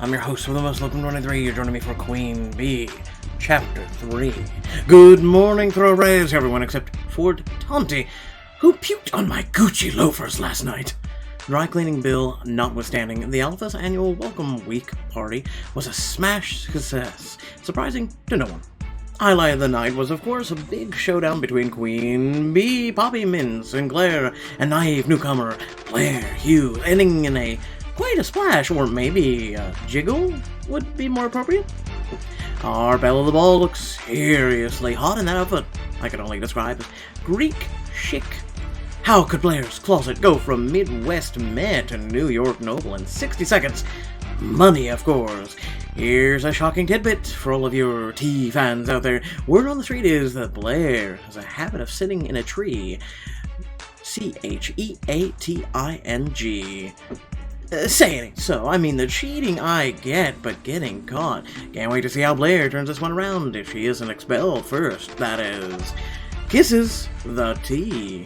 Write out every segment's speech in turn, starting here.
I'm your host for the most welcome 23. You're joining me for Queen Bee, Chapter 3. Good morning, Thoroughbreds, everyone except Ford Tonti, who puked on my Gucci loafers last night. Dry cleaning bill notwithstanding, the Alpha's annual Welcome Week party was a smash success, surprising to no one. Highlight of the night was, of course, a big showdown between Queen Bee, Poppy, Min, Sinclair, and naive newcomer Blair Hughes, ending in quite a splash, or maybe a jiggle would be more appropriate. Our belle of the ball looks seriously hot in that outfit I can only describe as Greek chic. How could Blair's closet go from Midwest Met to New York Noble in 60 seconds? Money, of course. Here's a shocking tidbit for all of your tea fans out there. Word on the street is that Blair has a habit of sitting in a tree. Cheating. Saying so, I mean the cheating I get, but getting caught. Can't wait to see how Blair turns this one around if she isn't expelled first, that is. Kisses the tea.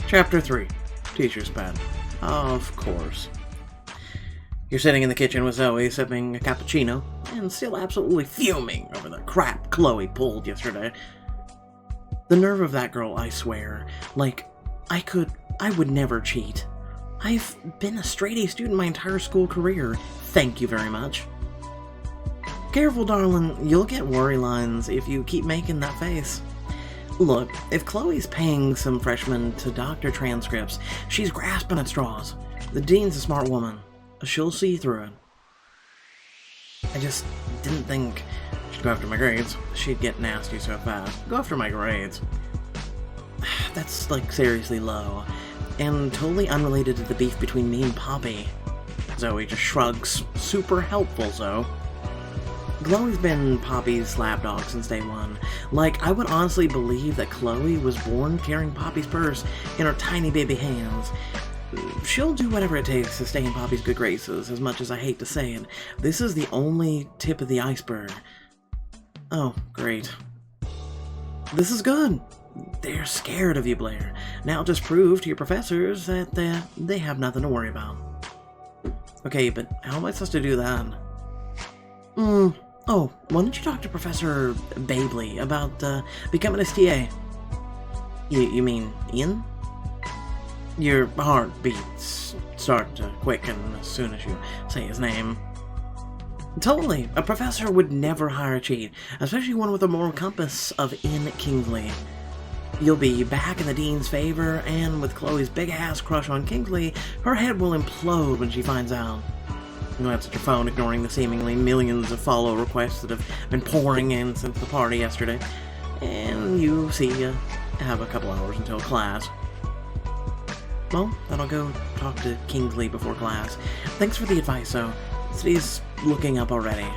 Chapter 3. Teacher's Pet. Of course. You're sitting in the kitchen with Zoe, sipping a cappuccino, and still absolutely fuming over the crap Chloe pulled yesterday. The nerve of that girl, I swear. Like, I would never cheat. I've been a straight-A student my entire school career. Thank you very much. Careful, darling. You'll get worry lines if you keep making that face. Look, if Chloe's paying some freshmen to doctor transcripts, she's grasping at straws. The dean's a smart woman. She'll see through it. I just didn't think she'd go after my grades. She'd get nasty so fast. Go after my grades. That's, like, seriously low. And totally unrelated to the beef between me and Poppy. Zoe just shrugs. Super helpful, Zoe. Chloe's been Poppy's lapdog since day one. Like, I would honestly believe that Chloe was born carrying Poppy's purse in her tiny baby hands. She'll do whatever it takes to stay in Poppy's good graces, as much as I hate to say it. This is the only tip of the iceberg. Oh, great. This is good. They're scared of you, Blair. Now just prove to your professors that they have nothing to worry about. Okay, but how am I supposed to do that? Oh, why don't you talk to Professor Babley about becoming his TA? You mean Ian? Your heartbeats start to quicken as soon as you say his name. Totally. A professor would never hire a cheat, especially one with a moral compass of Ian Kingsley. You'll be back in the dean's favor, and with Chloe's big-ass crush on Kingsley, her head will implode when she finds out. You answered your phone, ignoring the seemingly millions of follow requests that have been pouring in since the party yesterday. And you see you have a couple hours until class. Well, then I'll go talk to Kingsley before class. Thanks for the advice, though. City's looking up already.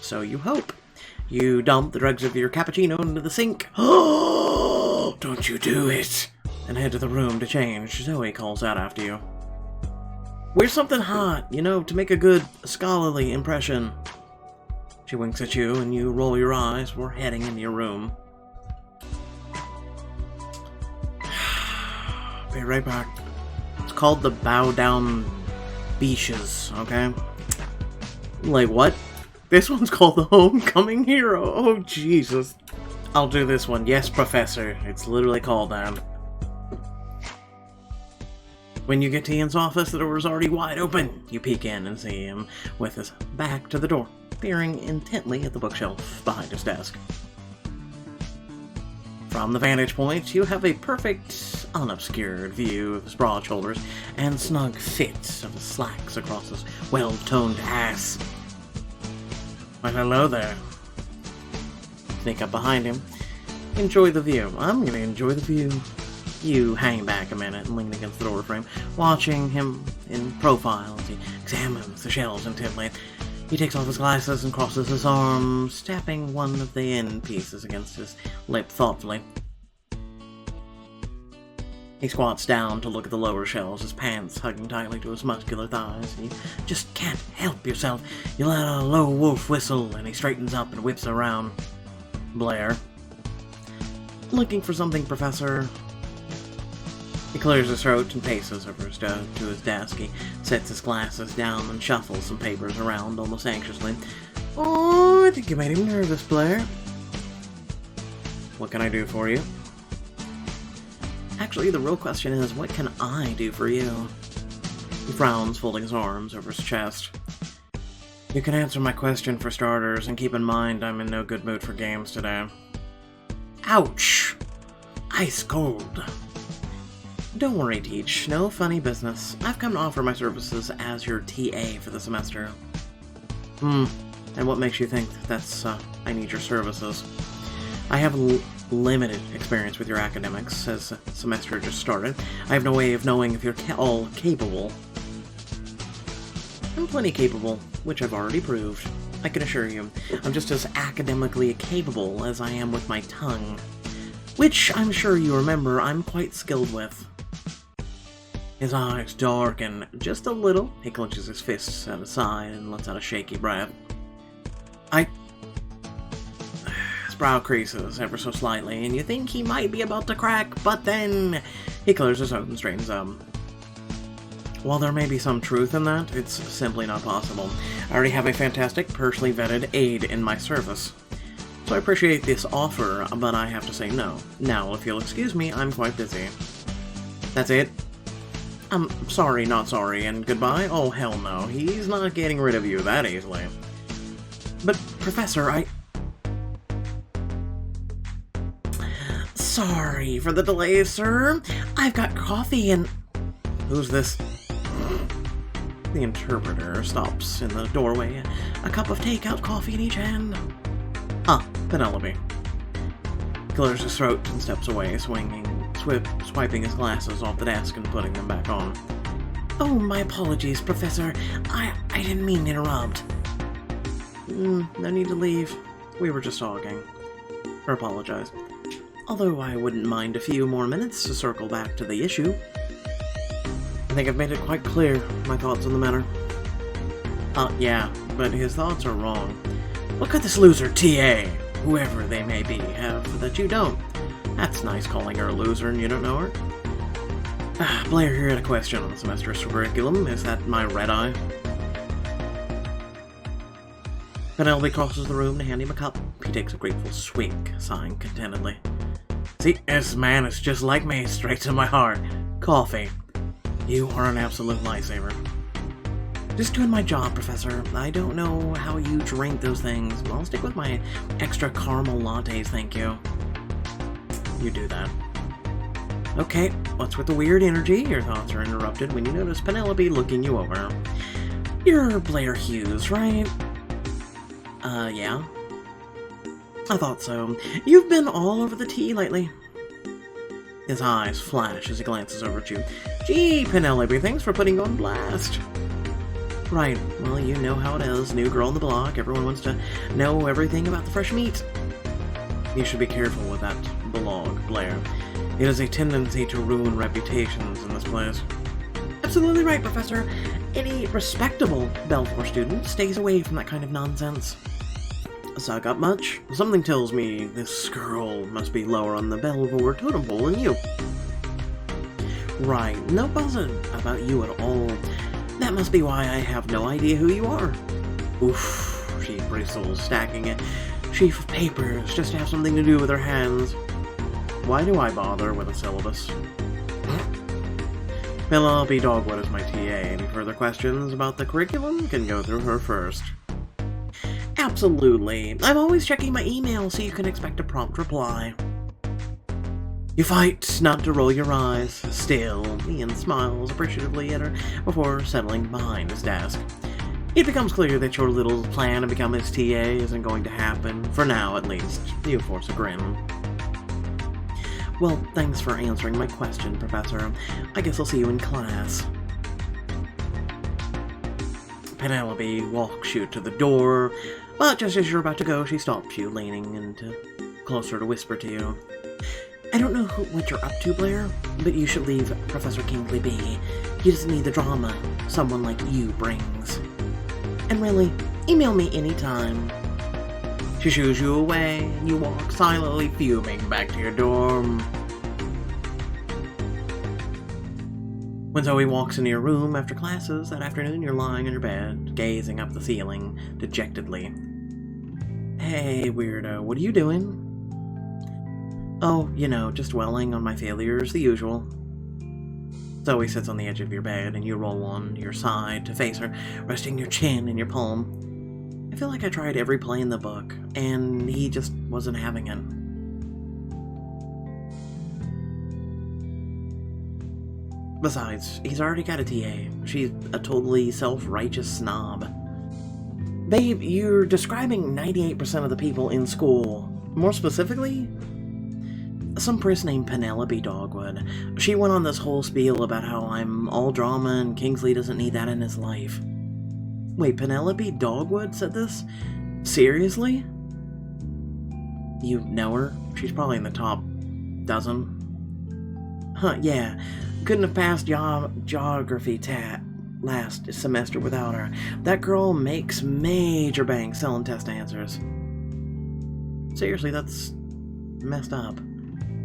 So you hope. You dump the dregs of your cappuccino into the sink. Oh, don't you do it! And head to the room to change. Zoe calls out after you. Wear something hot, to make a good scholarly impression. She winks at you and you roll your eyes before heading into your room. Be right back. It's called the Bow Down Beaches, okay? Like, what? This one's called the Homecoming Hero. Oh, Jesus. I'll do this one. Yes, Professor. It's literally called that. When you get to Ian's office, the door is already wide open. You peek in and see him with his back to the door, peering intently at the bookshelf behind his desk. From the vantage point, you have a perfect, unobscured view of his broad shoulders and snug fit of the slacks across his well-toned ass. Well, hello there. Sneak up behind him. Enjoy the view. I'm gonna enjoy the view. You hang back a minute and lean against the door frame, watching him in profile as he examines the shelves intently. He takes off his glasses and crosses his arms, tapping one of the end pieces against his lip thoughtfully. He squats down to look at the lower shelves, his pants hugging tightly to his muscular thighs, and you just can't help yourself. You let a low wolf whistle, and he straightens up and whips around. Blair. Looking for something, Professor? He clears his throat and paces over to his desk. He sets his glasses down and shuffles some papers around almost anxiously. Oh, I think you made him nervous, Blair. What can I do for you? Actually, the real question is, what can I do for you? He frowns, folding his arms over his chest. You can answer my question for starters, and keep in mind I'm in no good mood for games today. Ouch! Ice cold. Don't worry, Teach. No funny business. I've come to offer my services as your TA for the semester. And what makes you think that's, I need your services? I have limited experience with your academics, as the semester just started. I have no way of knowing if you're all capable. I'm plenty capable, which I've already proved. I can assure you, I'm just as academically capable as I am with my tongue. Which, I'm sure you remember, I'm quite skilled with. His eyes darken just a little. He clenches his fists at his side and lets out a shaky breath. His brow creases ever so slightly, and you think he might be about to crack, but then he clears his throat and straightens up. While there may be some truth in that, it's simply not possible. I already have a fantastic, personally vetted aide in my service. So I appreciate this offer, but I have to say no. Now, if you'll excuse me, I'm quite busy. That's it? I'm sorry, not sorry, and goodbye? Oh, hell no. He's not getting rid of you that easily. But, Professor, Sorry for the delay, sir. I've got coffee and... Who's this? The interpreter stops in the doorway, a cup of takeout coffee in each hand. Penelope. Clears his throat and steps away, swiping his glasses off the desk and putting them back on. Oh, my apologies, Professor. I didn't mean to interrupt. No need to leave. We were just talking. Her apologized. Although I wouldn't mind a few more minutes to circle back to the issue. I think I've made it quite clear, my thoughts on the matter. Yeah, but his thoughts are wrong. What could this loser TA, whoever they may be, have that you don't? That's nice calling her a loser and you don't know her. Blair here had a question on the semester's curriculum. Is that my red eye? Penelope crosses the room to hand him a cup. He takes a grateful swig, sighing contentedly. See, this man is just like me, straight to my heart. Coffee. You are an absolute lifesaver. Just doing my job, Professor. I don't know how you drink those things. I'll stick with my extra caramel lattes, thank you. You do that. Okay, what's with the weird energy? Your thoughts are interrupted when you notice Penelope looking you over. You're Blair Hughes, right? Yeah. I thought so. You've been all over the tea lately. His eyes flash as he glances over at you. Gee, Penelope, thanks for putting you on blast. Right, well, you know how it is. New girl on the block. Everyone wants to know everything about the fresh meat. You should be careful with that blog, Blair. It has a tendency to ruin reputations in this place. Absolutely right, Professor. Any respectable Belvoire student stays away from that kind of nonsense. Suck up much? Something tells me this girl must be lower on the Belvoire totem pole than you. Right, no buzzing about you at all. That must be why I have no idea who you are. Oof, she bristles, stacking a sheaf of papers just to have something to do with her hands. Why do I bother with a syllabus? Penelope Dogwood is my TA. Any further questions about the curriculum can go through her first. Absolutely. I'm always checking my email so you can expect a prompt reply. You fight not to roll your eyes. Still, Ian smiles appreciatively at her before settling behind his desk. It becomes clear that your little plan to become his TA isn't going to happen, for now at least. You force a grin. Well, thanks for answering my question, Professor. I guess I'll see you in class. Penelope walks you to the door, but just as you're about to go, she stops you, leaning into closer to whisper to you. I don't know what you're up to, Blair, but you should leave Professor Kingsley be. He doesn't need the drama someone like you brings. And really, email me anytime. She shoos you away, and you walk silently fuming back to your dorm. When Zoe walks into your room after classes that afternoon, you're lying in your bed, gazing up the ceiling dejectedly. Hey, weirdo, what are you doing? Oh, just dwelling on my failures, the usual. Zoe sits on the edge of your bed and you roll on your side to face her, resting your chin in your palm. I feel like I tried every play in the book, and he just wasn't having it. Besides, he's already got a TA. She's a totally self-righteous snob. Babe, you're describing 98% of the people in school. More specifically, some priss named Penelope Dogwood. She went on this whole spiel about how I'm all drama and Kingsley doesn't need that in his life. Wait, Penelope Dogwood said this? Seriously? You know her? She's probably in the top dozen. Huh, yeah. Couldn't have passed geography last semester without her. That girl makes major bank selling test answers. Seriously, that's messed up.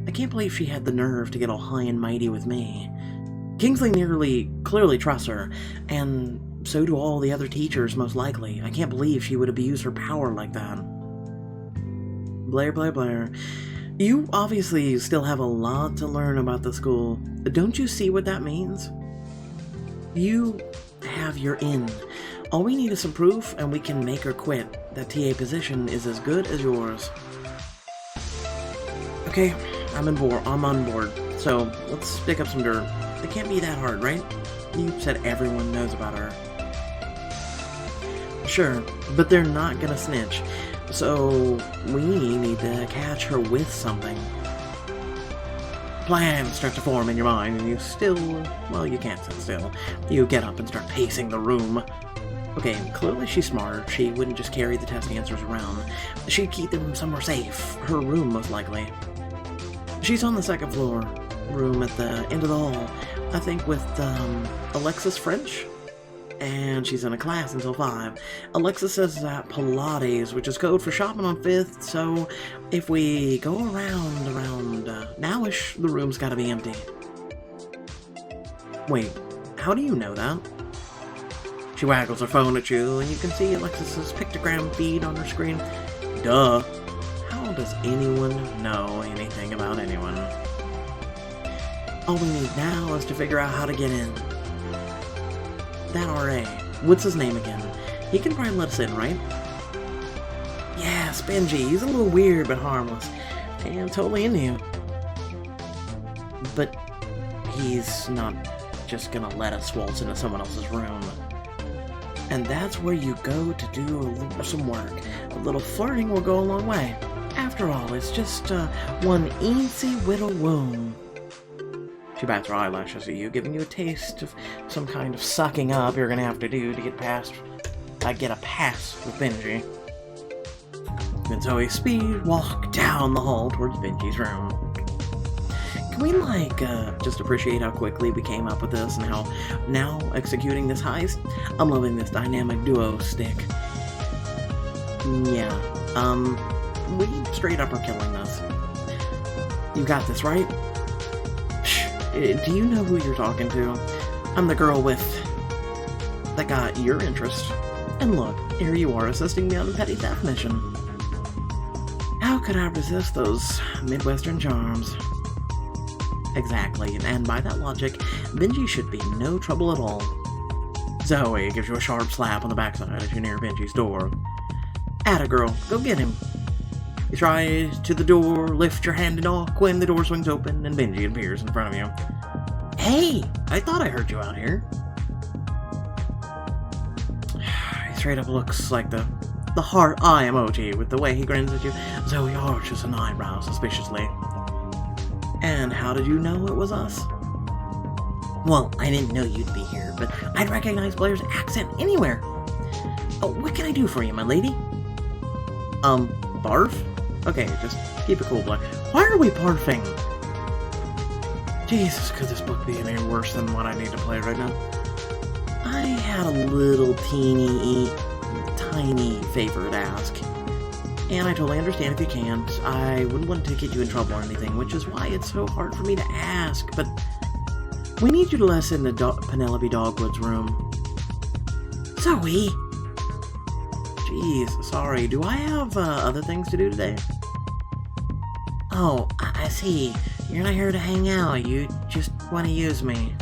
I can't believe she had the nerve to get all high and mighty with me. Kingsley clearly trusts her, and so do all the other teachers, most likely. I can't believe she would abuse her power like that. Blair, Blair, Blair. You obviously still have a lot to learn about the school. Don't you see what that means? You have your in. All we need is some proof, and we can make her quit. That TA position is as good as yours. Okay, I'm on board. So, let's pick up some dirt. It can't be that hard, right? You said everyone knows about her. Sure, but they're not gonna snitch. So, we need to catch her with something. Plans start to form in your mind, and you can't sit still. You get up and start pacing the room. Okay, clearly she's smart. She wouldn't just carry the test answers around. She'd keep them somewhere safe. Her room, most likely. She's on the second floor, room at the end of the hall, I think with, Alexis French? And she's in a class until 5. Alexis says that Pilates, which is code for shopping on 5th, so if we go around nowish, the room's gotta be empty. Wait, how do you know that? She waggles her phone at you, and you can see Alexis's pictogram feed on her screen. Duh. How does anyone know anything about anyone? All we need now is to figure out how to get in. That RA. What's his name again? He can probably let us in, right? Yeah, Benji. He's a little weird but harmless. And totally into you. But he's not just gonna let us waltz into someone else's room. And that's where you go to do some work. A little flirting will go a long way. After all, it's just one eensy whittle womb. She bats her eyelashes at you, giving you a taste of some kind of sucking up you're gonna have to do to get a pass with Benji. Then Zoe speed walk down the hall towards Benji's room. Can we, just appreciate how quickly we came up with this and how now executing this heist? I'm loving this dynamic duo stick. Yeah, we straight up are killing this. You got this, right? Do you know who you're talking to? I'm the girl that got your interest. And look, here you are assisting me on a petty theft mission. How could I resist those Midwestern charms? Exactly, and by that logic, Benji should be no trouble at all. Zoe gives you a sharp slap on the backside as you're near Benji's door. Atta girl, go get him. You try to the door, lift your hand and knock when the door swings open and Benji appears in front of you. Hey, I thought I heard you out here. He straight up looks like the heart eye emoji with the way he grins at you. Zoe arches an eyebrow suspiciously. And how did you know it was us? Well, I didn't know you'd be here, but I'd recognize Blair's accent anywhere. Oh, what can I do for you, my lady? Barf? Okay, just keep it cool, Blair. Why are we barfing? Jesus, could this book be any worse than what I need to play right now? I had a little tiny favor to ask. And I totally understand if you can't. I wouldn't want to get you in trouble or anything, which is why it's so hard for me to ask, but We need you to listen to Penelope Dogwood's room. Zoe! Jeez, sorry. Do I have other things to do today? Oh, I see. You're not here to hang out. You just want to use me.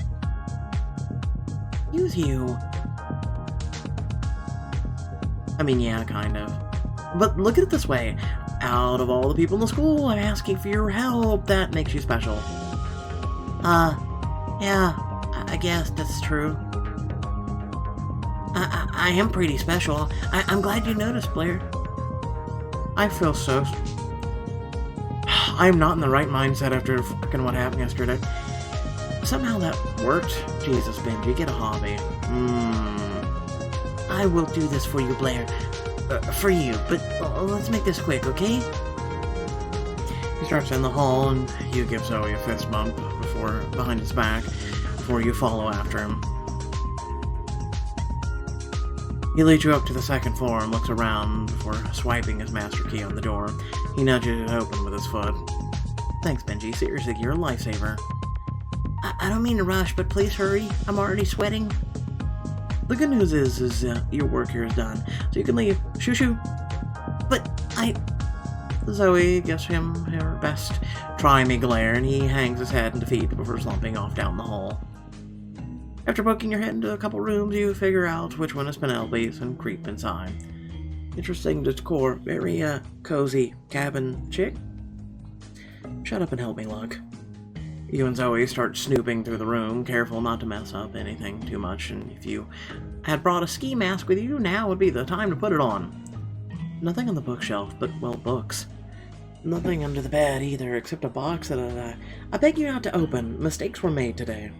Use you? I mean, yeah, kind of. But look at it this way. Out of all the people in the school, I'm asking for your help. That makes you special. Yeah, I guess that's true. I am pretty special. I'm glad you noticed, Blair. I feel so... I'm not in the right mindset after fucking what happened yesterday. Somehow that worked. Jesus, Benji, get a hobby. I will do this for you, Blair. For you, but let's make this quick, okay? He starts in the hall, and you give Zoe a fist bump behind his back before you follow after him. He leads you up to the second floor and looks around before swiping his master key on the door. He nudges it open with his foot. Thanks, Benji. Seriously, you're a lifesaver. I don't mean to rush, but please hurry. I'm already sweating. The good news is your work here is done, so you can leave. Shoo shoo. But Zoe gives him her best try-me glare, and he hangs his head in defeat before slumping off down the hall. After poking your head into a couple rooms, you figure out which one is Penelope's and creep inside. Interesting decor, very cozy cabin chick. Shut up and help me look. You and Zoe start snooping through the room, careful not to mess up anything too much, and if you had brought a ski mask with you, now would be the time to put it on. Nothing on the bookshelf, but, well, books. Nothing under the bed either, except a box that I beg you not to open. Mistakes were made today.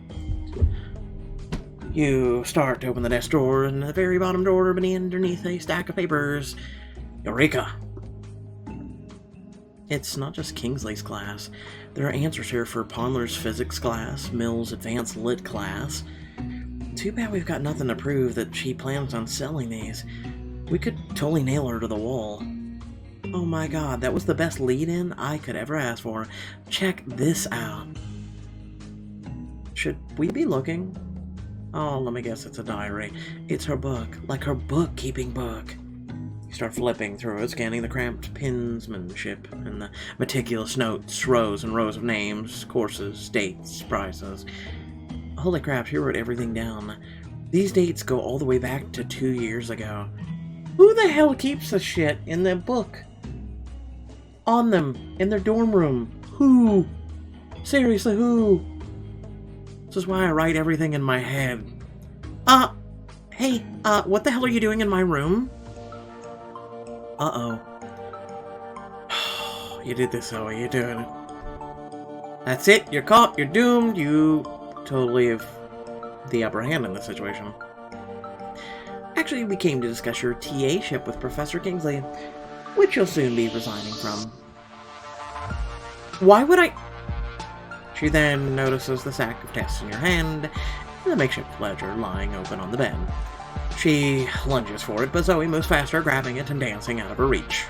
You start to open the desk drawer, and the very bottom drawer underneath a stack of papers. Eureka! It's not just Kingsley's class. There are answers here for Pondler's physics class, Mill's advanced lit class. Too bad we've got nothing to prove that she plans on selling these. We could totally nail her to the wall. Oh my god, that was the best lead-in I could ever ask for. Check this out. Should we be looking? Oh, let me guess, it's a diary. It's her book, like her bookkeeping book. You start flipping through it, scanning the cramped penmanship and the meticulous notes, rows and rows of names, courses, dates, prices. Holy crap, she wrote everything down. These dates go all the way back to 2 years ago. Who the hell keeps this shit in their book? On them, in their dorm room. Who? Seriously, who? This is why I write everything in my head. Hey, what the hell are you doing in my room? Uh-oh. You did this, Zoe. You're doing it. That's it. You're caught. You're doomed. You totally have the upper hand in this situation. Actually, we came to discuss your TA-ship with Professor Kingsley, which you'll soon be resigning from. Why would I... She then notices the sack of tests in your hand and the makeshift ledger lying open on the bed. She lunges for it, but Zoe moves faster, grabbing it and dancing out of her reach.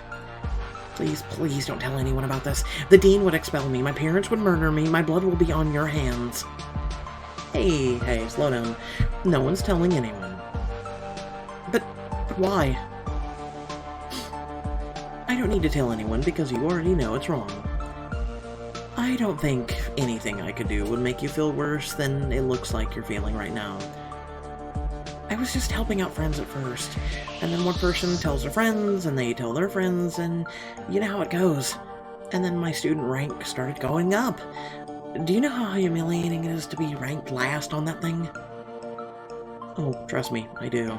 Please, please don't tell anyone about this. The dean would expel me, my parents would murder me, my blood will be on your hands. Hey, slow down. No one's telling anyone. But why? I don't need to tell anyone because you already know it's wrong. I don't think anything I could do would make you feel worse than it looks like you're feeling right now. I was just helping out friends at first, and then one person tells their friends, and they tell their friends, and you know how it goes. And then my student rank started going up. Do you know how humiliating it is to be ranked last on that thing? Oh, trust me, I do.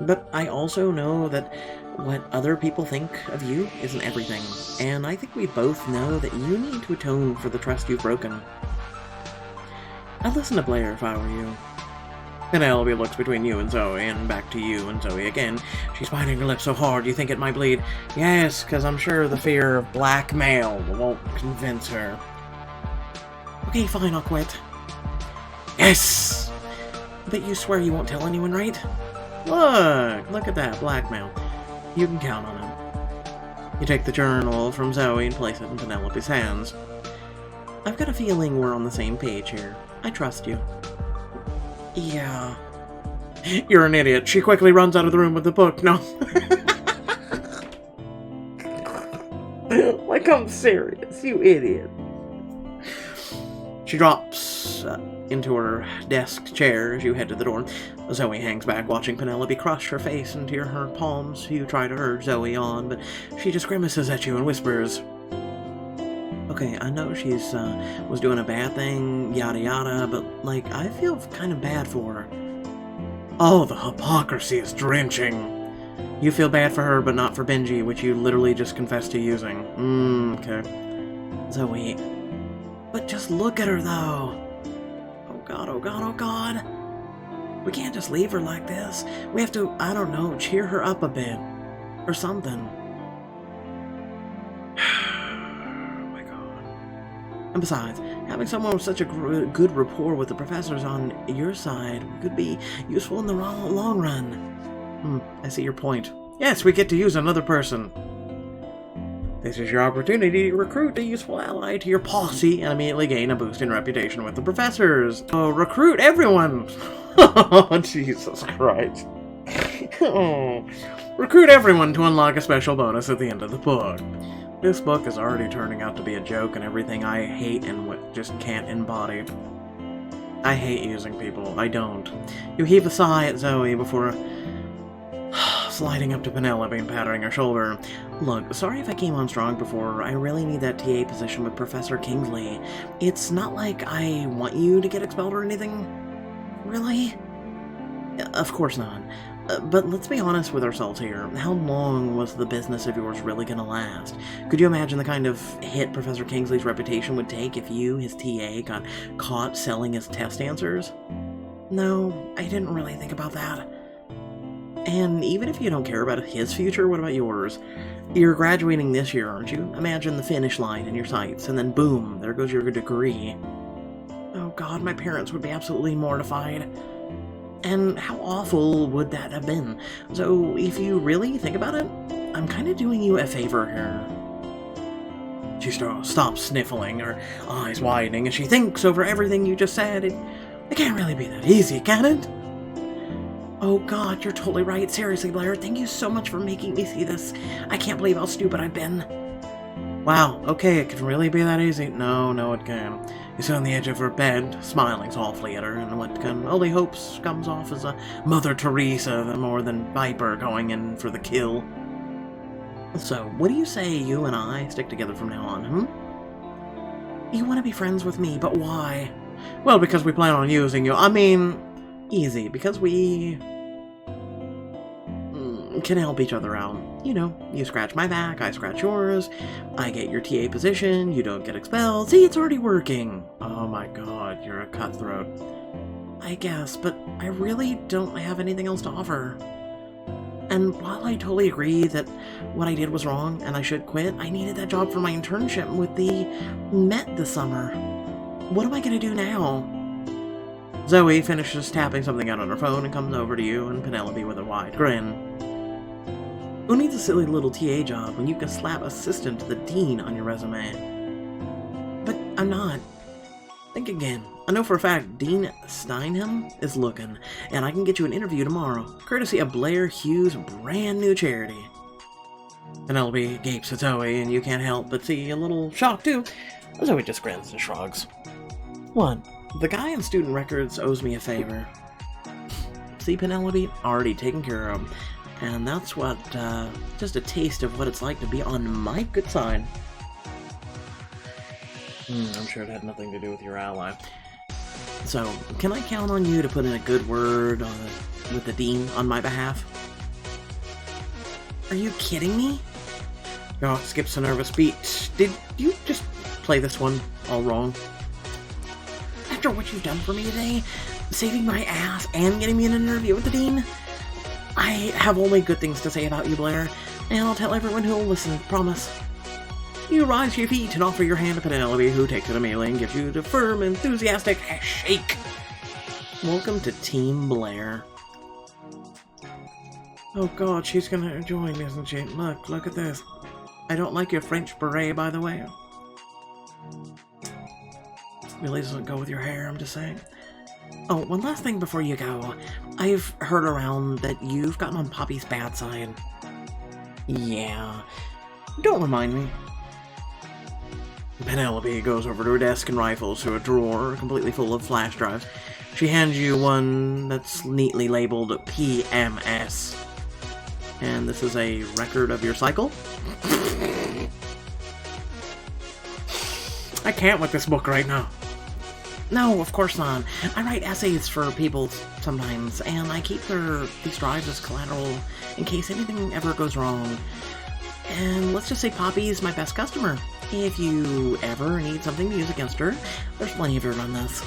But I also know that what other people think of you isn't everything, and I think we both know that you need to atone for the trust you've broken. I'd listen to Blair if I were you. Penelope looks between you and Zoe, and back to you and Zoe again. She's biting her lips so hard you think it might bleed. Yes, because I'm sure the fear of blackmail won't convince her. Okay, fine, I'll quit. Yes! But you swear you won't tell anyone, right? Look at that, blackmail. You can count on it. You take the journal from Zoe and place it in Penelope's hands. I've got a feeling we're on the same page here. I trust you. Yeah. You're an idiot. She quickly runs out of the room with the book. No. Like, I'm serious, you idiot. She drops into her desk chair as you head to the door. Zoe hangs back, watching Penelope crush her face into her palms. You try to urge Zoe on, but she just grimaces at you and whispers, okay, I know she's was doing a bad thing, yada yada, but, like, I feel kind of bad for her. Oh, the hypocrisy is drenching. You feel bad for her, but not for Benji, which you literally just confessed to using. Okay. Zoe. But just look at her, though. Oh god, oh god, oh god. We can't just leave her like this. We have to, I don't know, cheer her up a bit. Or something. And besides, having someone with such a good rapport with the professors on your side could be useful in the long run. I see your point. Yes, we get to use another person. This is your opportunity to recruit a useful ally to your posse and immediately gain a boost in reputation with the professors. So recruit everyone! Oh, Jesus Christ. Oh. Recruit everyone to unlock a special bonus at the end of the book. This book is already turning out to be a joke and everything I hate and just can't embody. I hate using people. I don't. You heave a sigh at Zoe before sliding up to Penelope and patting her shoulder. Look, sorry if I came on strong before. I really need that TA position with Professor Kingsley. It's not like I want you to get expelled or anything. Really? Of course not. But let's be honest with ourselves here. How long was the business of yours really gonna last? Could you imagine the kind of hit Professor Kingsley's reputation would take if you, his TA, got caught selling his test answers? No, I didn't really think about that. And even if you don't care about his future, what about yours? You're graduating this year, aren't you? Imagine the finish line in your sights, and then boom, there goes your degree. Oh god, my parents would be absolutely mortified. And how awful would that have been? So, if you really think about it, I'm kind of doing you a favor here. She stops sniffling, her eyes widening, as she thinks over everything you just said. It can't really be that easy, can it? Oh god, you're totally right. Seriously, Blair, thank you so much for making me see this. I can't believe how stupid I've been. Wow, okay, it can really be that easy. No, it can't. You sit on the edge of her bed, smiling softly at her, and what can only hopes comes off as a Mother Teresa more than Viper going in for the kill. So, what do you say you and I stick together from now on, You want to be friends with me, but why? Well, because we plan on using you. I mean, easy, because we can help each other out. You know, you scratch my back, I scratch yours, I get your TA position, you don't get expelled. See, it's already working. Oh my god, you're a cutthroat. I guess, but I really don't have anything else to offer. And while I totally agree that what I did was wrong and I should quit, I needed that job for my internship with the Met this summer. What am I gonna do now? Zoe finishes tapping something out on her phone and comes over to you and Penelope with a wide grin. Who needs a silly little TA job when you can slap assistant to the dean on your resume? But I'm not. Think again. I know for a fact Dean Steinham is looking, and I can get you an interview tomorrow, courtesy of Blair Hughes' brand new charity. Penelope gapes at Zoe, and you can't help but see a little shock too. Zoe just grins and shrugs. What? The guy in student records owes me a favor. See, Penelope? Already taken care of. And that's what, just a taste of what it's like to be on my good side. I'm sure it had nothing to do with your ally. So, can I count on you to put in a good word with the dean on my behalf? Are you kidding me? Oh, skips a nervous beat. Did you just play this one all wrong? After what you've done for me today, saving my ass and getting me an interview with the dean, I have only good things to say about you, Blair, and I'll tell everyone who will listen, promise. You rise to your feet and offer your hand to Penelope, who takes it immediately and gives you the firm, enthusiastic shake. Welcome to Team Blair. Oh god, she's gonna join, isn't she? Look at this. I don't like your French beret, by the way. really doesn't go with your hair, I'm just saying. Oh, one last thing before you go. I've heard around that you've gotten on Poppy's bad side. Yeah. Don't remind me. Penelope goes over to her desk and rifles through a drawer completely full of flash drives. She hands you one that's neatly labeled PMS. And this is a record of your cycle? I can't with this book right now. No, of course not. I write essays for people sometimes, and I keep these drives as collateral in case anything ever goes wrong. And let's just say Poppy's my best customer. If you ever need something to use against her, there's plenty of her on this.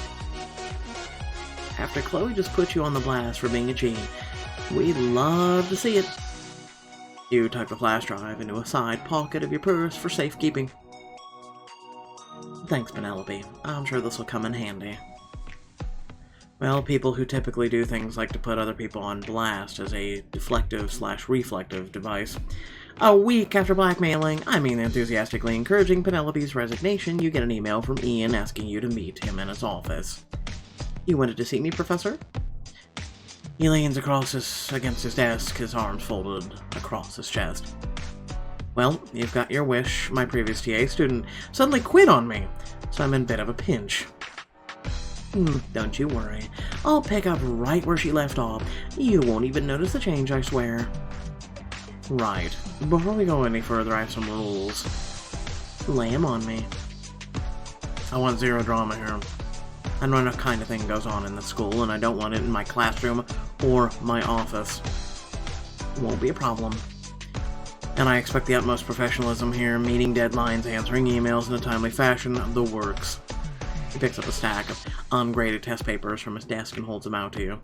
After Chloe just put you on the blast for being a cheat, we'd love to see it. You tuck the flash drive into a side pocket of your purse for safekeeping. Thanks, Penelope. I'm sure this will come in handy. Well, people who typically do things like to put other people on blast as a deflective/reflective device. A week after blackmailing, enthusiastically encouraging Penelope's resignation, you get an email from Ian asking you to meet him in his office. You wanted to see me, Professor? He leans against his desk, his arms folded across his chest. Well, you've got your wish. My previous TA student suddenly quit on me, so I'm in a bit of a pinch. Don't you worry. I'll pick up right where she left off. You won't even notice the change, I swear. Right. Before we go any further, I have some rules. Lay 'em on me. I want zero drama here. I know what kind of thing goes on in the school, and I don't want it in my classroom or my office. Won't be a problem. And I expect the utmost professionalism here, meeting deadlines, answering emails in a timely fashion, the works. He picks up a stack of ungraded test papers from his desk and holds them out to you.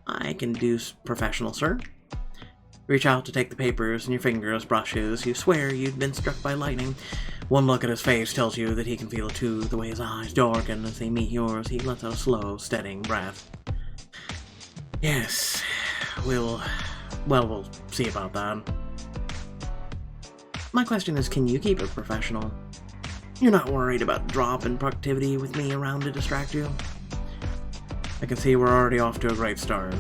I can do professional, sir. Reach out to take the papers, and your fingers brush his. You swear you'd been struck by lightning. One look at his face tells you that he can feel it too, the way his eyes darken as they meet yours. He lets out a slow, steadying breath. Yes, we'll see about that. My question is, can you keep it professional? You're not worried about a drop in productivity with me around to distract you? I can see we're already off to a great start.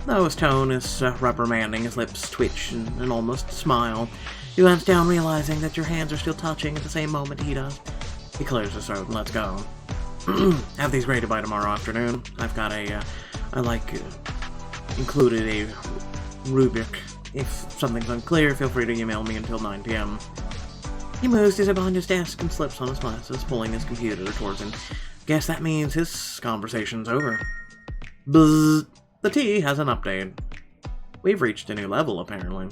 Though his tone is reprimanding, his lips twitch in an almost smile. You glance down, realizing that your hands are still touching at the same moment he does. He clears his throat and lets go. Have these graded by tomorrow afternoon. I've got included a rubric. If something's unclear, feel free to email me until 9 p.m. He moves his head behind his desk and slips on his glasses, pulling his computer towards him. Guess that means his conversation's over. Bzzz. The T has an update. We've reached a new level, apparently.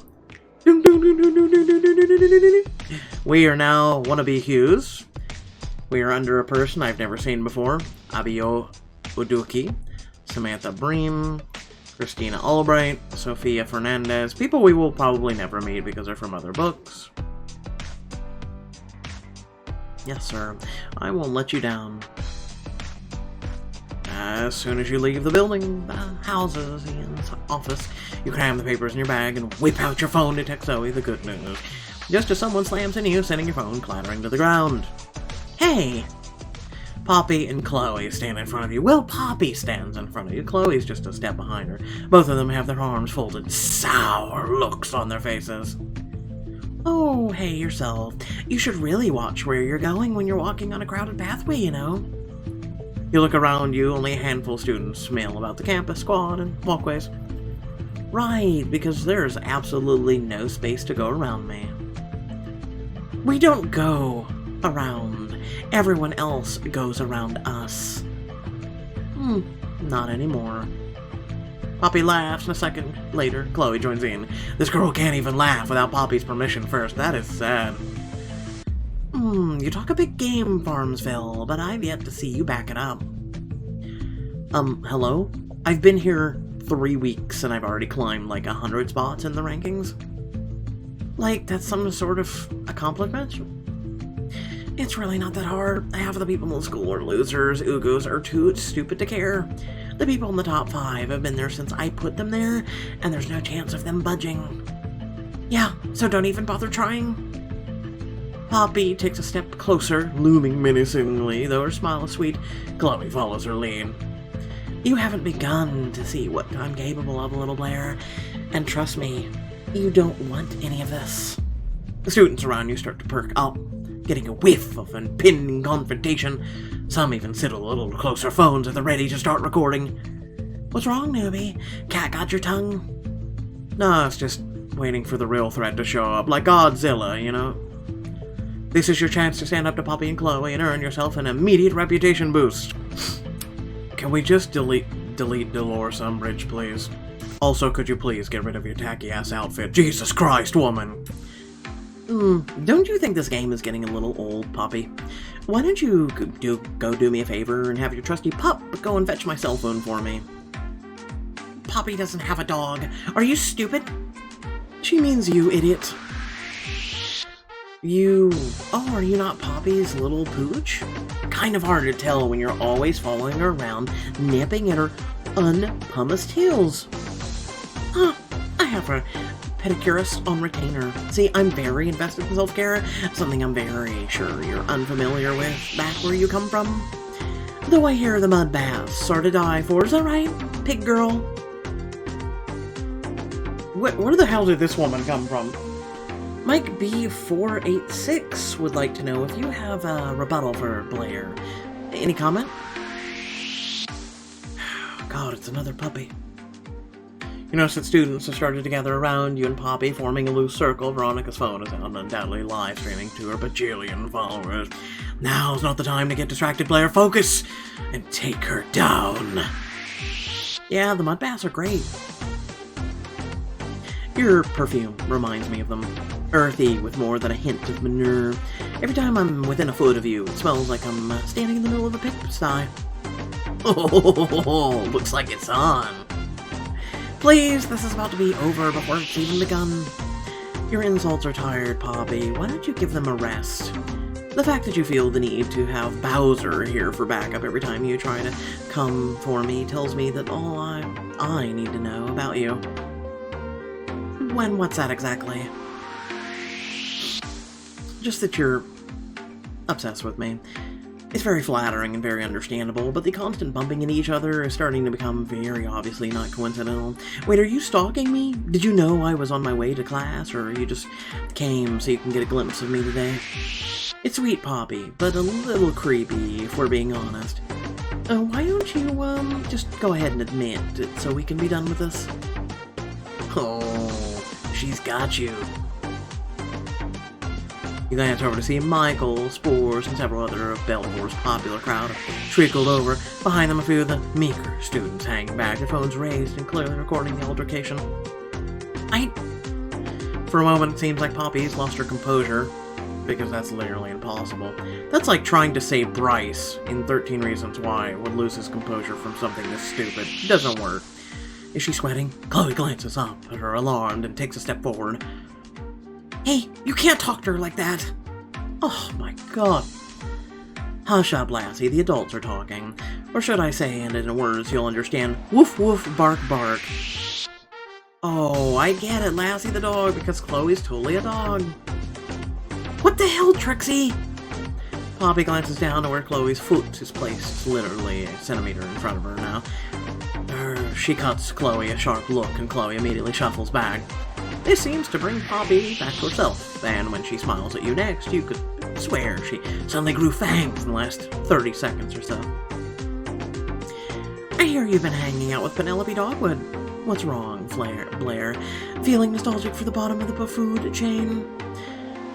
We are now wannabe Hughes. We are under a person I've never seen before. Abio Uduki, Samantha Bream, Christina Albright, Sophia Fernandez. People we will probably never meet because they're from other books. Yes, sir. I won't let you down. As soon as you leave the building, the houses, Ian's office, you cram the papers in your bag and whip out your phone to text Zoe the good news. Just as someone slams into you, sending your phone clattering to the ground. Hey! Poppy and Chloe stand in front of you. Well, Poppy stands in front of you. Chloe's just a step behind her. Both of them have their arms folded, sour looks on their faces. Oh, hey yourself. You should really watch where you're going when you're walking on a crowded pathway, you know. You look around you, only a handful of students mill about the campus, squad, and walkways. Right, because there's absolutely no space to go around me. We don't go around. Everyone else goes around us. Not anymore. Poppy laughs, and a second later, Chloe joins in. This girl can't even laugh without Poppy's permission first. That is sad. You talk a big game, Farmsville, but I've yet to see you back it up. Hello? I've been here 3 weeks, and I've already climbed like 100 spots in the rankings. Like, that's some sort of accomplishment? It's really not that hard. Half of the people in the school are losers. Ugos are too stupid to care. The people in the top 5 have been there since I put them there, and there's no chance of them budging. Yeah, so don't even bother trying. Poppy takes a step closer, looming menacingly, though her smile is sweet. Chloe follows her lead. You haven't begun to see what I'm capable of, little Blair. And trust me, you don't want any of this. The students around you start to perk up, getting a whiff of impending confrontation. Some even sit a little closer phones at the ready to start recording. What's wrong, newbie? Cat got your tongue? No, it's just waiting for the real threat to show up, like Godzilla, you know? This is your chance to stand up to Poppy and Chloe and earn yourself an immediate reputation boost. Can we just delete Dolores Umbridge, please? Also, could you please get rid of your tacky-ass outfit? Jesus Christ, woman! Don't you think this game is getting a little old, Poppy? Why don't you go do me a favor and have your trusty pup go and fetch my cell phone for me? Poppy doesn't have a dog. Are you stupid? She means you, idiot. Are you not Poppy's little pooch? Kind of hard to tell when you're always following her around, nipping at her unpumiceed heels. Huh, I have a pedicurist on retainer. See, I'm very invested in self-care, something I'm very sure you're unfamiliar with back where you come from. Though I hear the mud baths are to die for, is that right, pig girl? Where the hell did this woman come from? Mike B486 would like to know if you have a rebuttal for Blair. Any comment? God, it's another puppy. You notice that students have started to gather around you and Poppy, forming a loose circle. Veronica's phone is undoubtedly live streaming to her bajillion followers. Now's not the time to get distracted, Blair. Focus and take her down. Yeah, the mud baths are great. Your perfume reminds me of them. Earthy, with more than a hint of manure. Every time I'm within a foot of you, it smells like I'm standing in the middle of a pigsty. Oh, looks like it's on. Please, this is about to be over before it's even begun. Your insults are tired, Poppy. Why don't you give them a rest? The fact that you feel the need to have Bowser here for backup every time you try to come for me tells me that all I need to know about you. What's that exactly? Just that you're obsessed with me. It's very flattering and very understandable, but the constant bumping into each other is starting to become very obviously not coincidental. Wait, are you stalking me? Did you know I was on my way to class, or you just came so you can get a glimpse of me today? It's sweet, Poppy, but a little creepy, if we're being honest. Why don't you, just go ahead and admit it so we can be done with this? Oh, she's got you. You glance over to see Michael, Spores, and several other of Belvoire's popular crowd trickled over. Behind them, a few of the meeker students hanging back, their phones raised and clearly recording the altercation. For a moment, it seems like Poppy's lost her composure, because that's literally impossible. That's like trying to say Bryce in 13 Reasons Why would lose his composure from something this stupid. It doesn't work. Is she sweating? Chloe glances up at her, alarmed, and takes a step forward. Hey, you can't talk to her like that! Oh my god. Hush up, Lassie, the adults are talking. Or should I say, and in words you'll understand, woof woof bark bark. Oh, I get it, Lassie the dog, because Chloe's totally a dog. What the hell, Trixie? Poppy glances down to where Chloe's foot is placed, literally a centimeter in front of her now. She cuts Chloe a sharp look, and Chloe immediately shuffles back. This seems to bring Poppy back to herself, and when she smiles at you next, you could swear she suddenly grew fangs in the last 30 seconds or so. I hear you've been hanging out with Penelope Dogwood. What's wrong, Blair? Feeling nostalgic for the bottom of the food chain?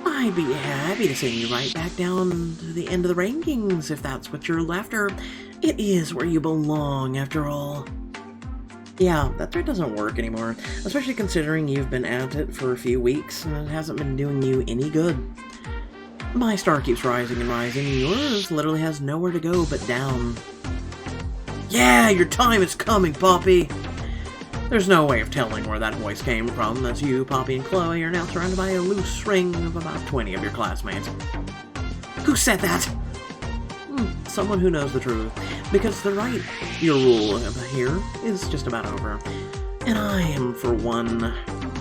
I'd be happy to send you right back down to the end of the rankings if that's what you're after. It is where you belong, after all. Yeah, that thread doesn't work anymore, especially considering you've been at it for a few weeks and it hasn't been doing you any good. My star keeps rising and rising, and yours literally has nowhere to go but down. Yeah, your time is coming, Poppy! There's no way of telling where that voice came from, as you, Poppy, and Chloe are now surrounded by a loose ring of about 20 of your classmates. Who said that? Someone who knows the truth, because they're right. Your rule here is just about over, and I am, for one,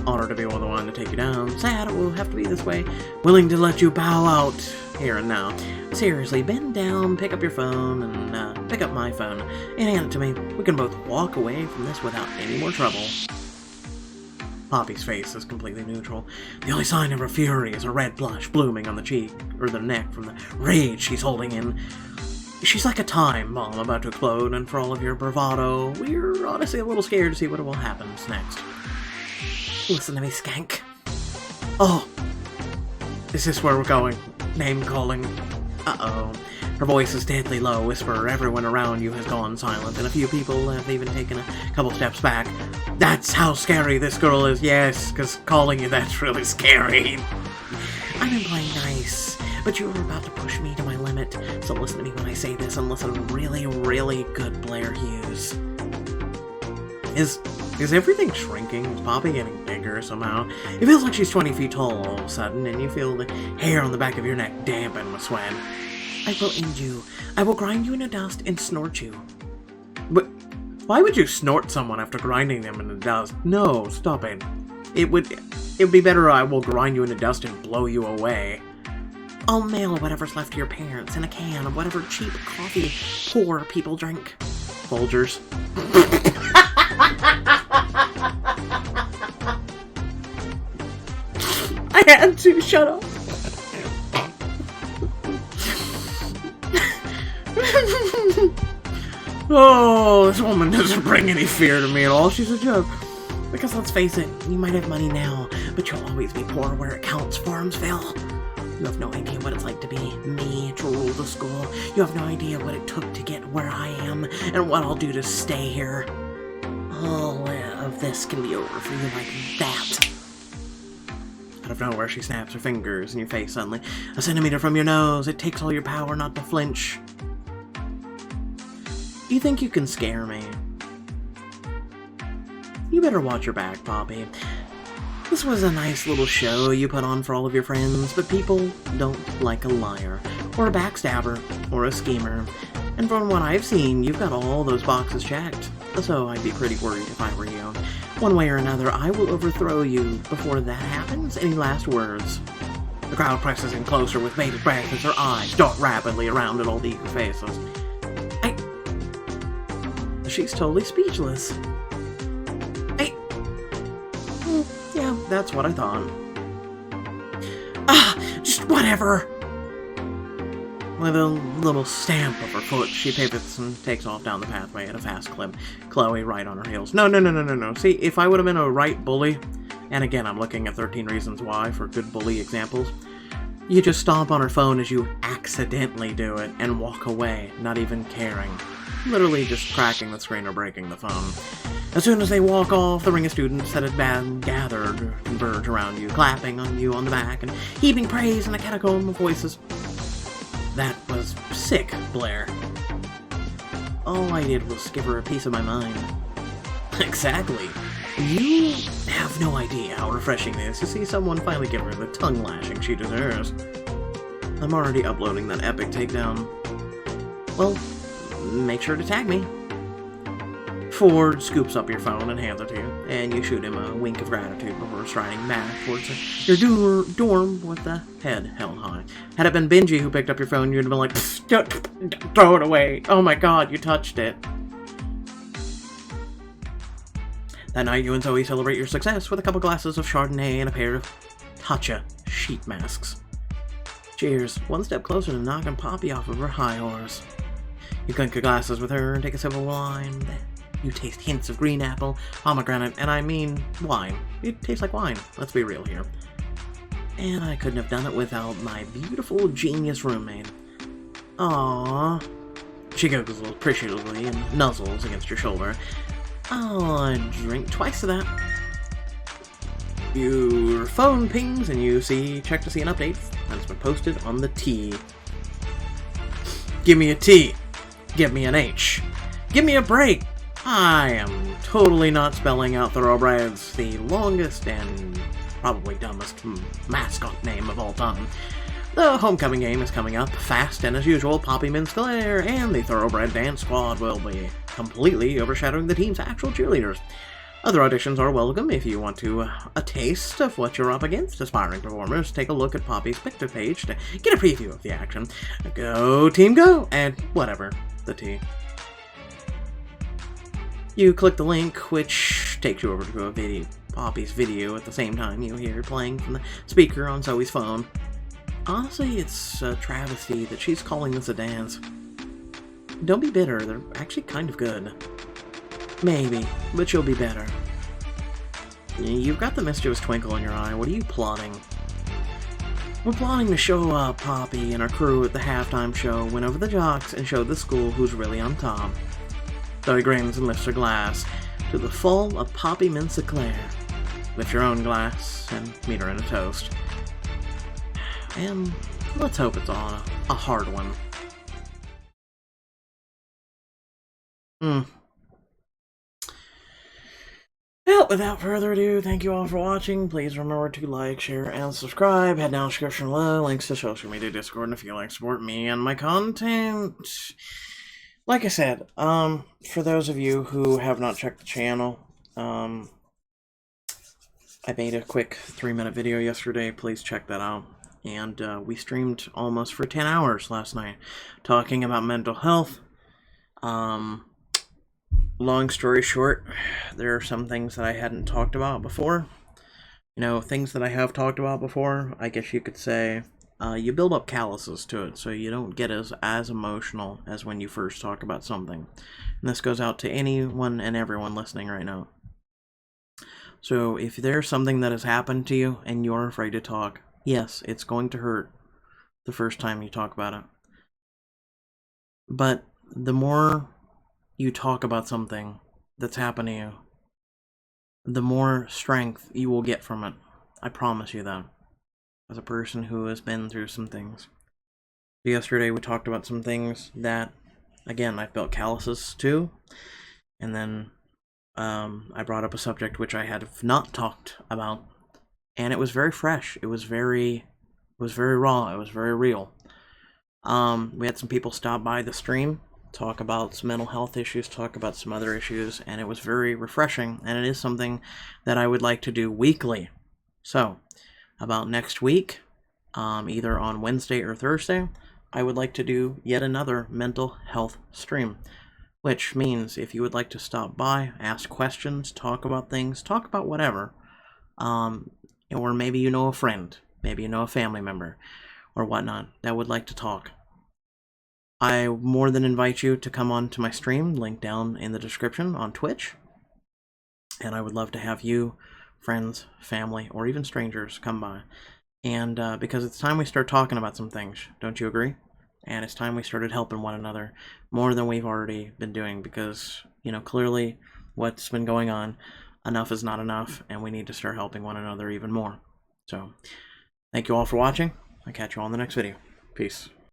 Honored to be the one to take you down. Sad it will have to be this way. Willing to let you bow out here and now. Seriously, bend down, pick up your phone, and pick up my phone, and hand it to me. We can both walk away from this without any more trouble. Poppy's face is completely neutral. The only sign of her fury is a red blush blooming on the cheek, or the neck from the rage she's holding in. She's like a time bomb about to explode, and for all of your bravado, we're honestly a little scared to see what will happen next. Listen to me, skank. Oh, is this where we're going? Name calling. Uh-oh. Her voice is deadly low, whisper. Everyone around you has gone silent, and a few people have even taken a couple steps back. That's how scary this girl is, yes, because calling you that's really scary. I've been playing nice, but you were about to push me to my limit, so listen to me when I say this and listen to really, really good Blair Hughes. Is everything shrinking? Is Poppy getting bigger somehow? It feels like she's 20 feet tall all of a sudden, and you feel the hair on the back of your neck dampen with sweat. I will end you. I will grind you into dust and snort you. But why would you snort someone after grinding them into dust? No, stop it. It would be better I will grind you into dust and blow you away. I'll mail whatever's left to your parents in a can of whatever cheap coffee poor people drink. Folgers. I had to shut up. Oh, this woman doesn't bring any fear to me at all. She's a joke. Because let's face it, you might have money now, but you'll always be poor where it counts, Farmsville. You have no idea what it's like to be me, to rule the school. You have no idea what it took to get where I am, and what I'll do to stay here. All of this can be over for you like that. Out of nowhere, she snaps her fingers in your face suddenly. A centimeter from your nose. It takes all your power not to flinch. You think you can scare me? You better watch your back, Poppy. This was a nice little show you put on for all of your friends, but people don't like a liar, or a backstabber, or a schemer. And from what I've seen, you've got all those boxes checked. So I'd be pretty worried if I were you. One way or another, I will overthrow you. Before that happens, any last words? The crowd presses in closer with bated breath as her eyes dart rapidly around at all the eager faces. She's totally speechless. Yeah, that's what I thought. Just whatever! With a little stamp of her foot, she pivots and takes off down the pathway at a fast clip, Chloe right on her heels. No. See, if I would have been a right bully, and again, I'm looking at 13 Reasons Why for good bully examples, you just stomp on her phone as you accidentally do it and walk away, not even caring. Literally just cracking the screen or breaking the phone. As soon as they walk off, the ring of students that had been gathered converge around you, clapping on you on the back and heaping praise in a catacomb of voices. That was sick, Blair. All I did was give her a piece of my mind. Exactly. You have no idea how refreshing it is to see someone finally give her the tongue lashing she deserves. I'm already uploading that epic takedown. Well, make sure to tag me. Ford scoops up your phone and hands it to you, and you shoot him a wink of gratitude before striding back towards your dorm with the head held high. Had it been Benji who picked up your phone, you'd have been like, throw it away. Oh my god, you touched it. That night, you and Zoe celebrate your success with a couple glasses of Chardonnay and a pair of Tatcha sheet masks. Cheers. One step closer to knocking Poppy off of her high horse. You clink your glasses with her and take a sip of wine. You taste hints of green apple, pomegranate, and I mean wine. It tastes like wine. Let's be real here. And I couldn't have done it without my beautiful genius roommate. Aww. She giggles appreciatively and nuzzles against your shoulder. I'll drink twice of that. Your phone pings and you check to see an update that's been posted on the T. Give me a T. Give me an H. Give me a break. I am totally not spelling out Thoroughbreds, the longest and probably dumbest mascot name of all time. The homecoming game is coming up fast, and as usual, Poppy Minskalair and the Thoroughbred Dance Squad will be completely overshadowing the team's actual cheerleaders. Other auditions are welcome if you want to a taste of what you're up against. Aspiring performers, take a look at Poppy's picture page to get a preview of the action. Go team go, and whatever, the T. You click the link, which takes you over to a video, Poppy's video. At the same time, you hear it playing from the speaker on Zoe's phone. Honestly, it's a travesty that she's calling this a dance. Don't be bitter, they're actually kind of good. Maybe, but you'll be better. You've got the mischievous twinkle in your eye. What are you plotting? We're plotting to show up Poppy and our crew at the halftime show, win over the jocks, and show the school who's really on top. Zoe grins and lifts her glass to the full of Poppy Mince Eclair. Lift your own glass and meet her in a toast. And let's hope it's on a hard one. Well, without further ado, thank you all for watching. Please remember to like, share, and subscribe. Head down in the description below, links to social media, Discord, and if you like to support me and my content. Like I said, for those of you who have not checked the channel, I made a quick 3-minute video yesterday. Please check that out. And we streamed almost for 10 hours last night, talking about mental health. Long story short, there are some things that I hadn't talked about before. You know, things that I have talked about before, I guess you could say, you build up calluses to it, so you don't get as emotional as when you first talk about something. And this goes out to anyone and everyone listening right now. So if there's something that has happened to you and you're afraid to talk, yes, it's going to hurt the first time you talk about it. But the more you talk about something that's happened to you, the more strength you will get from it. I promise you that. As a person who has been through some things. Yesterday we talked about some things that, again, I've built calluses to. And then I brought up a subject which I had not talked about. And it was very fresh. It was very raw. It was very real. We had some people stop by the stream, talk about some mental health issues, talk about some other issues, and it was very refreshing, and it is something that I would like to do weekly. So, about next week, either on Wednesday or Thursday, I would like to do yet another mental health stream, which means if you would like to stop by, ask questions, talk about things, talk about whatever, or maybe you know a friend, maybe you know a family member, or whatnot, that would like to talk. I more than invite you to come on to my stream, link down in the description on Twitch. And I would love to have you, friends, family, or even strangers come by. And because it's time we start talking about some things, don't you agree? And it's time we started helping one another more than we've already been doing because, you know, clearly what's been going on, enough is not enough, and we need to start helping one another even more. So, thank you all for watching. I'll catch you all in the next video. Peace.